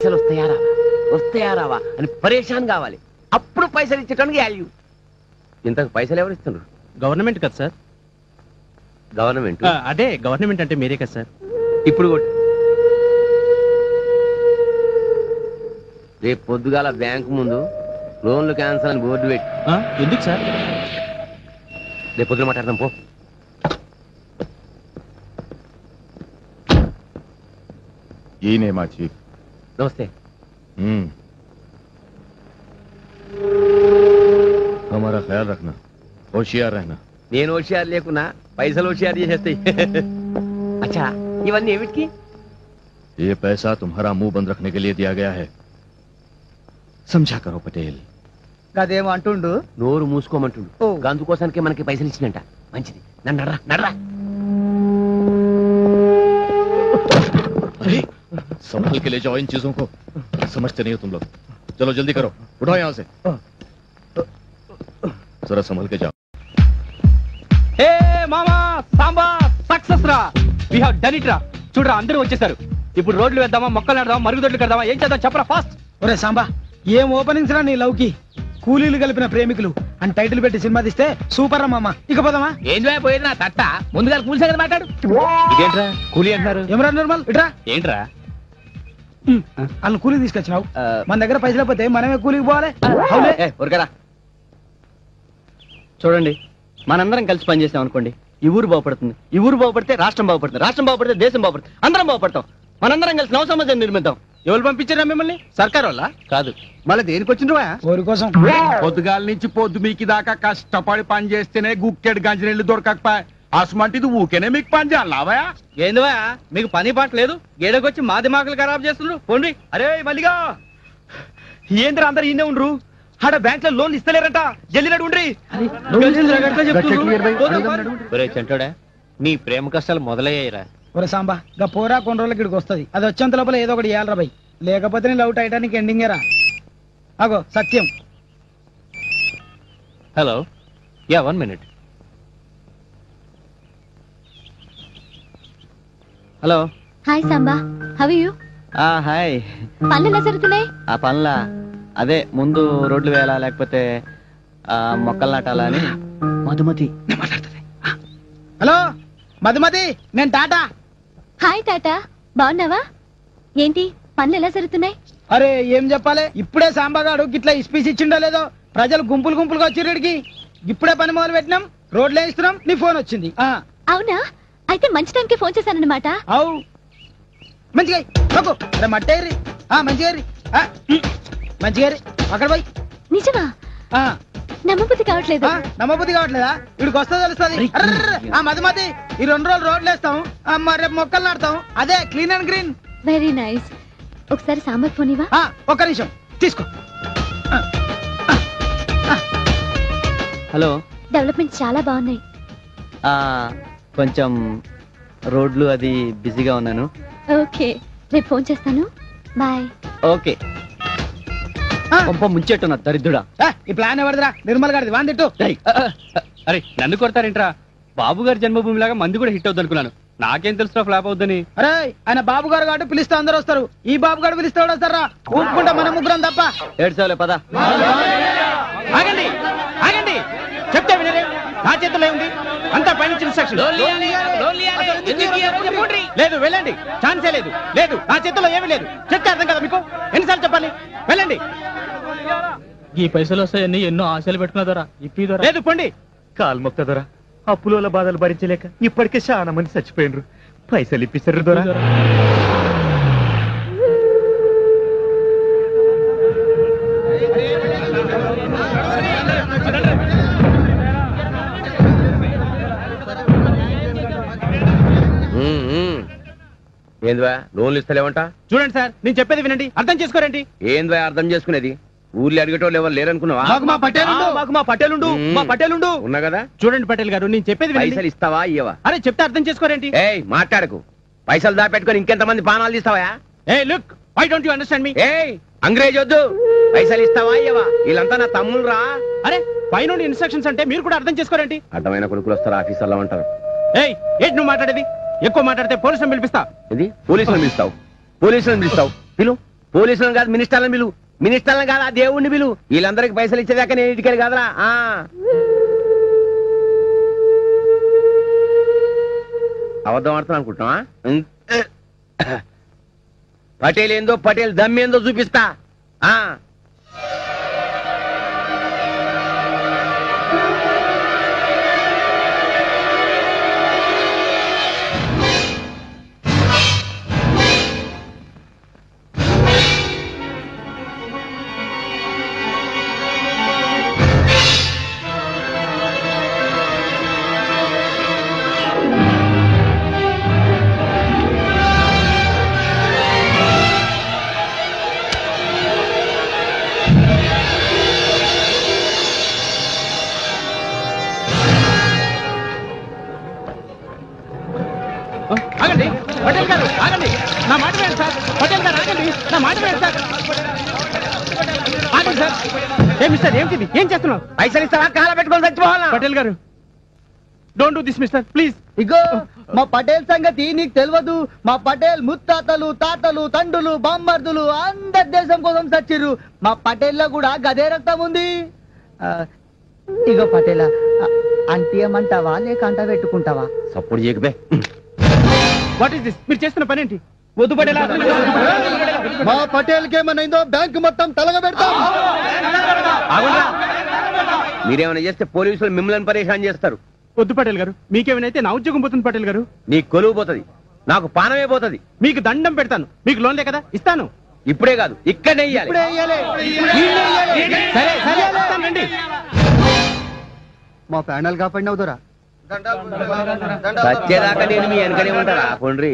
పైసలు వస్తాయా రావా అని పరేషాన్ కావాలి. అప్పుడు పైసలు ఇచ్చేటానికి వాల్యూ. ఇంతకు పైసలు ఎవరు ఇస్తున్నారు? గవర్నమెంట్ కదా సార్. గవర్నమెంట్? అదే గవర్నమెంట్ అంటే మీరే కదా సార్. ఇప్పుడు రేపు పొద్దుగాల బ్యాంకు ముందు లోన్లు క్యాన్సల్ అని బోర్డు పెట్టి. ఎందుకు సార్? రేపు పొద్దున మాట్లాడదాం పో. నమస్తే. हमारा ख्याल रखना, होशियार रहना. నేను హోషియారు లేకున్నా పైసలు హోషియారు చేసేస్తాయి. అచ్చా, ఇవన్నీ ఏమిటికి? ये पैसा तुम्हारा मुंह बंद रखने के लिए दिया गया है. समझा करो पटेल. అదేమో అంటుండు. నోరు మూసుకోమంటుండు. అందుకోసానికే మనకి పైసలు ఇచ్చినట్ట. మంచిది, నన్ను నడరా నడరా. अरे संभल के ले जाओ इन चीजों को. समझते नहीं हो तुम लोग. चलो जल्दी करो, उठाओ यहाँ से. जरा संभल के जाओ. హే మామా, సాంబా సక్సెస్ రా. వి హావ్ డన్ ఇట్ రా. చూడరా, అందరూ వచ్చేసారు. ఇప్పుడు రోడ్లు వేద్దామా, మొక్కలు నాడదామా, మరుగుదొడ్లు కడదామా, ఏం చేద్దాం చెప్పరా ఫాస్ట్. ఒరే సాంబా, ఏం ఓపెనింగ్స్ రా నీ లవ్కి. కూలీలు కలిపిన ప్రేమికులు అని టైటిల్ పెట్టి సినిమా తీస్తే సూపర్ రా మామ. ఇక పోదామా? ఏం పోయేది నా తట్ట. ముందుగా కూలి సంగతి మాట్లాడు. ఇదేంట్రా కూలీ అంటున్నారు? ఏమరా నిర్మల్, ఇట్రా. ఏంట్రా వాళ్ళు కూలీ తీసుకొచ్చినావు. మన దగ్గర పైసలు పోతే మనమే కూలీకి పోవాలి. ఊరికరా. చూడండి, మనందరం కలిసి పనిచేసాం అనుకోండి, ఈ ఊరు బాగుపడుతుంది. ఈ ఊరు బాగుపడితే రాష్ట్రం బాగుపడుతుంది. రాష్ట్రం బాగుపడితే దేశం బాగుపడుతుంది. అందరం బాగుపడతాం. మనందరం కలిసి నవ సమాజం నిర్మిద్దాం. ఎవరు పంపించారా మిమ్మల్ని? సర్కార్ వల్ల కాదు. మళ్ళీ దేనికి వచ్చిండ్రా? ఊరి కోసం. పొద్దుగాల నుంచి పొద్దు మీకు దాకా కష్టపడి పని చేస్తేనే గుక్కెడు గంజినీళ్ళు దొరకకపోయా. అసమంటిది ఊకేనే మీకు పని చేయాలావా? ఏందివా, మీకు పని పాట లేదు? గేడకొచ్చి మా దిమాకులు ఖరాబ్ చేస్తున్నారు. పోండి. అరే మల్లిగా, ఏంద్ర అందరు ఈయనే ఉండ్రు. ఆడ బ్యాంక్ లో లోన్లు ఇస్తలేరట. జల్లినట్టు ఉండ్రి. చెంటోడా, నీ ప్రేమ కష్టాలు మొదలయ్యాయిరా. ఒరే సాంబా, గా పోరా కొన్ని రోజులకి ఇక్కడికి వస్తుంది. అది వచ్చేంత లోపల ఏదో ఒకటి చేయాలరా బై. లేకపోతే నీ లవ్ టైటానిక్ ఎండింగే రా. అగో Satyam. Hello, ya 1 minute. Hello. Hi Samba, how are you? Hi. పనులు ఎలా జరుగుతున్నాయి? ఆ పనుల అదే ముందు రోడ్లు వేయాలా లేకపోతే మొక్కలు నాటాలా అని. మధుమతి మాట్లాడుతుంది. హలో మధుమతి, నేను టాటా. హాయ్ టాటా, బాగున్నావా? ఏంటి పనులు ఎలా జరుగుతున్నాయి? అరే ఏం చెప్పాలి, ఇప్పుడే సాంబాగాడు గిట్లా ఇస్పీస్ ఇచ్చిండో లేదో. ప్రజలు గుంపులు గుంపులుగా వచ్చిరికి ఇప్పుడే పని మొదలు పెట్టినాం. రోడ్లు వేయిస్తున్నాం, నీ ఫోన్ వచ్చింది. అవునా, అయితే మంచి టైంకి ఫోన్ చేశానన్నమాట. అవు మంచిగా అరే మట్టేరి మంచిగా మంచిగా అక్కడ పోయి. నిజమా? నమ్మబుద్ధి కావట్లేదు. నమ్మబుద్ధి కావట్లేదా? ఇక్కడికి వస్తే తెలుస్తుంది. మధుమతి, ఈ 2 రోజులు రోడ్లు వేస్తాం, రేపు మొక్కలు నాడతాం. అదే clean and green. Very nice. ఒకసారి సాంబార్ ఫోన్ ఇవ్వా? ఒక్క నిమిషం తీసుకో. హలో. డెవలప్మెంట్ చాలా బాగున్నాయి. కొంచెం రోడ్లు అది బిజీగా ఉన్నాను. ఓకే, రేపు ఫోన్ చేస్తాను. బాయ్. ఓకే. పంప ముంచెట్టున్నా దరిద్రుడా. ఈ ప్లాన్ ఎవరిదిరా? నిర్మల్ గారిది. వాందిట్టు. అరే నన్ను కొడతారేంట్రా? బాబు గారి జన్మభూమి లాగా మంది కూడా హిట్ అవుద్ది అనుకున్నాను. నాకేం తెలుసు ఫ్లాప్ అవుద్దని. అరే ఆయన బాబు గారు కాబట్టి పిలిస్తే అందరూ వస్తారు. ఈ బాబు గారు పిలిస్తే వస్తారా? ఊపుకుంటా మన ముగ్గురం తప్ప. ఏడ్చావులే పద. ఆగండి ఆగండి, చెప్తే వినరే. నా చేతిలో ఉంది అంతా పైనుంచి ఇన్స్ట్రక్షన్. లేదు వెళ్ళండి, ఛాన్సే లేదు. లేదు, నా చేతిలో ఏమీ లేదు. చెప్తే అర్థం కదా మీకు? ఎన్నిసార్లు చెప్పాలి? వెళ్ళండి. ఈ పైసలు వస్తాయని ఎన్నో ఆశలు పెట్టుకున్న దొరా. ఇప్పిదొరా. లేదు పొండి. కాలు మొక్క దొరా. అప్పుల బాధలు భరించలేక ఇప్పటికే చాలా మంది చచ్చిపోయినరు. పైసలు ఇప్పిస్తారు దొరా. ఏంద్వా లోన్లు ఇస్తలేవంట? చూడండి సార్, నేను చెప్పేది వినండి, అర్థం చేసుకోరండి. ఏంద్వా అర్థం చేసుకునేది? ఊర్లో అడిగేటోళ్ళు ఎవరు లేరనుకున్నావా? మా పటేలుండు ఉన్నా కదా. చూడండి పటేల్ గారు, నేను చెప్పేది పైసలు ఇస్తావా ఇయ్యవా? అరే చెప్తే అర్థం చేసుకోరేంటి? ఏయ్ మాట్లాడకు. పైసలు దాపెట్టుకొని ఇంకెంత మంది పానాలు తీస్తావా? ఏయ్ look, why don't you understand me? ఏయ్ అంగ్రేజ్ వద్దు. పైసలు ఇస్తావా ఇయ్యవా? వీళ్ళంతా నా తమ్ముళ్ళు రా. అరే పైనుండి ఇన్స్ట్రక్షన్స్ అంటే మీరు కూడా అర్థం చేసుకోరేంటి? అడ్డమైన కొడుకులు వస్తారు, ఆఫీసర్లు అంటారు. ఏయ్ ఏంటి నువ్వు మాట్లాడేది? ఎక్కువ మాట్లాడితే పోలీసులను పిలిపిస్తా. ఇది పోలీసులను పిలుస్తావు? పోలీసులను పిలుస్తావు? పిలు. పోలీసులను కాదు మినిస్టర్లను పిలు, మినిస్టర్లను కాదు ఆ దేవుణ్ణి పిలు. వీళ్ళందరికి పైసలు ఇచ్చేదాకా నేను ఇంటికి కాదురా. అబద్ధం ఆడుతున్నా అనుకుంటున్నావా? పటేల్ ఏందో పటేల్ దమ్మేందో చూపిస్తా. ఆగండి పటేల్ గారు, ఆగండి. నా మాట వేయండి సార్. పటేల్ గారు ఆగండి, నా మాట వేయండి సార్. ఆగండి సార్. ఏమి సార్, ఏమిటి, ఏం చేస్తున్నావు? పైసలు ఇస్తావా కాల పెట్టుకొని చచ్చిపోవాలా? పటేల్ గారు, don't do this mister, please. ఇగో మా పటేల్ సంగతి నీకు తెలియదు. మా పటేల్ ముత్తాతలు, తాతలు, తండ్రులు, బామ్మర్దులు అందరి దేశం కోసం చచ్చిర్రు. మా పటేల్లో కూడా గదే రక్తం ఉంది. ఇగో పటేలా, అంటియమంటావా లేక అంట పెట్టుకుంటావా? సపోర్ట్ చేయకపోయి వాట్ ఈస్ దిస్? మీరు చేస్తున్న పని ఏంటి? వద్దు పటేలా. మా పటేల్ కేమనైందో బ్యాంకు మొత్తం తలగబెడతాం. మీరేమైనా చేస్తే పోలీసులు మిమ్మల్ని పరేషాన్ చేస్తారు. వద్దు పటేల్ గారు, మీకేమైనా నా ఉద్యోగం పోతుంది పటేల్ గారు. నీ కొలువు పోతుంది, నాకు పానమే పోతుంది. మీకు దండం పెడతాను. మీకు లోన్లే కదా, ఇస్తాను. ఇప్పుడే కాదు ఇక్కడనే ఇయ్యాలి. సరే సరే, ఇస్తానండి. మా ప్యానల్ కాపాడినావు దొరా. వచ్చేదాకా నేను మీ వెనకనే ఉంటారా కొండ్రి.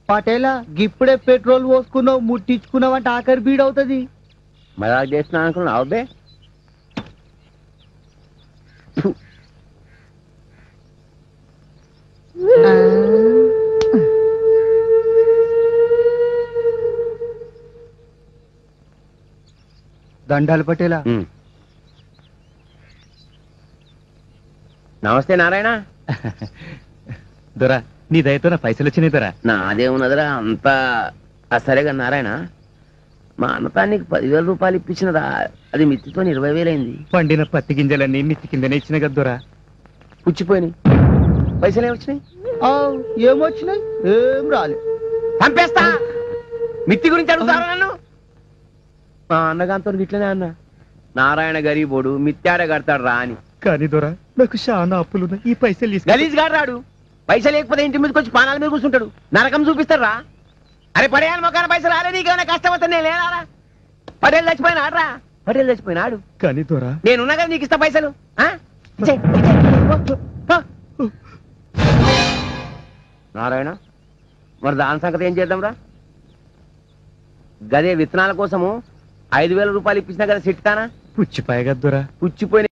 పటేలా గిప్పుడే పెట్రోల్ పోసుకున్నావు, ముట్టించుకున్నావు అంటే ఆఖరి బీడవుతుంది. మజాక్ చేస్తున్నా అనుకున్నావు అబ్బే. దండాలు పటేలా. నమస్తే నారాయణ. దొరా, నీ దయతో నా పైసలు వచ్చినాయి దొరా. నాదేమున్నదిరా అంతా. సరేగా నారాయణ, మా అన్నతా నీకు 10,000 రూపాయలు ఇప్పించినదా? అది మిత్తితో 20,000 అయింది. పండిన పత్తి గింజలన్నీ మిత్తి కిందనే ఇచ్చిన కదా దొరా. పుచ్చిపోయినాయి. పైసలు ఏమొచ్చినాయి? ఏమొచ్చినాయి? ఏం రాలే. పంపేస్తా. మిత్తి గురించి అడుగుతారా నన్ను? మా అన్నగాంతో ఇట్లనే అన్న, నారాయణ గరీబోడు మిత్యాడ కడతాడు రా అని. కానీ దొరా, నాకు చాలా అప్పులు. ఈ పైసలు గలీజ్ గాడు రాడు. పైసలు లేకపోతే ఇంటి మీదకి వచ్చి పానాల మీద కూర్చుంటాడు. నరకం చూపిస్తారా? అరే పడేయాలి మొక్కన పైసలు రాలే, నీకేమైనా కష్టం అవుతుంది. నేను లేనారా? పడేళ్ళు చచ్చిపోయినాడు రా, పడేళ్ళు చచ్చిపోయినాడు. కానీ దొరా, నేనున్నా కదా నీకు ఇస్తా పైసలు. నారాయణ, మరి దాని సంగతి ఏం చేద్దాం రా? గదే విత్తనాల కోసము 5,000 రూపాయలు ఇప్పించినా కదా సిట్టానా? పుచ్చిపాయ కదా దొరా. పుచ్చిపోయిన